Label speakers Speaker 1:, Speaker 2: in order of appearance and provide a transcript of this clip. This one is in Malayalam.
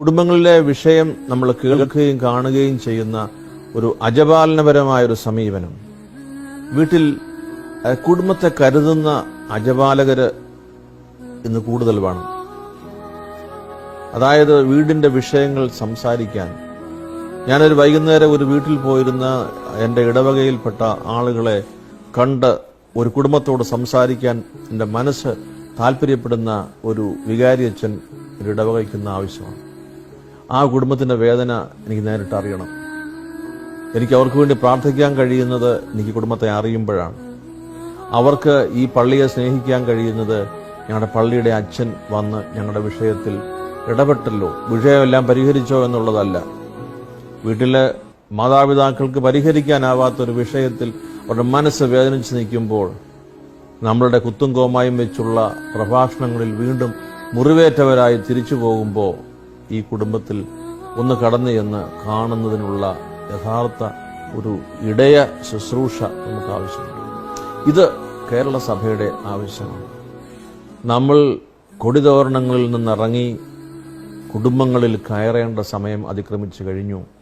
Speaker 1: കുടുംബങ്ങളിലെ വിഷയം നമ്മൾ കേൾക്കുകയും കാണുകയും ചെയ്യുന്ന ഒരു അജപാലനപരമായൊരു സമീപനം. വീട്ടിൽ കുടുംബത്തെ കരുതുന്ന അജപാലകര് ഇന്ന് കൂടുതൽ വേണം. അതായത് വീടിന്റെ വിഷയങ്ങൾ സംസാരിക്കാൻ. ഞാനൊരു വൈകുന്നേരം ഒരു വീട്ടിൽ പോയിരുന്ന എൻ്റെ ഇടവകയിൽപ്പെട്ട ആളുകളെ കണ്ട് ഒരു കുടുംബത്തോട് സംസാരിക്കാൻ എൻ്റെ മനസ്സ് താല്പര്യപ്പെടുന്ന ഒരു വികാരിയച്ഛൻ ഒരു ഇടവകയ്ക്കുന്ന ആവശ്യമാണ്. ആ കുടുംബത്തിന്റെ വേദന എനിക്ക് നേരിട്ട് അറിയണം. എനിക്ക് അവർക്ക് വേണ്ടി പ്രാർത്ഥിക്കാൻ കഴിയുന്നത് എനിക്ക് കുടുംബത്തെ അറിയുമ്പോഴാണ്. അവർക്ക് ഈ പള്ളിയെ സ്നേഹിക്കാൻ കഴിയുന്നത് ഞങ്ങളുടെ പള്ളിയുടെ അച്ഛൻ വന്ന് ഞങ്ങളുടെ വിഷയത്തിൽ ഇടപെട്ടല്ലോ, വിഷയമെല്ലാം പരിഹരിച്ചോ എന്നുള്ളതല്ല. വീട്ടിലെ മാതാപിതാക്കൾക്ക് പരിഹരിക്കാനാവാത്തൊരു വിഷയത്തിൽ അവരുടെ മനസ്സ് വേദനിച്ച് നിൽക്കുമ്പോൾ നമ്മളുടെ കുത്തും കോമായും വെച്ചുള്ള പ്രഭാഷണങ്ങളിൽ വീണ്ടും മുറിവേറ്റവരായി തിരിച്ചു പോകുമ്പോൾ ഈ കുടുംബത്തിൽ ഒന്ന് കടന്നു എന്ന് കാണുന്നതിനുള്ള യഥാർത്ഥ ഒരു ഇടയ ശുശ്രൂഷ നമുക്ക് ആവശ്യമുണ്ട്. ഇത് കേരള സഭയുടെ ആവശ്യമാണ്. നമ്മൾ കൊടിതോരണങ്ങളിൽ നിന്നിറങ്ങി കുടുംബങ്ങളിൽ കയറേണ്ട സമയം അതിക്രമിച്ചു കഴിഞ്ഞു.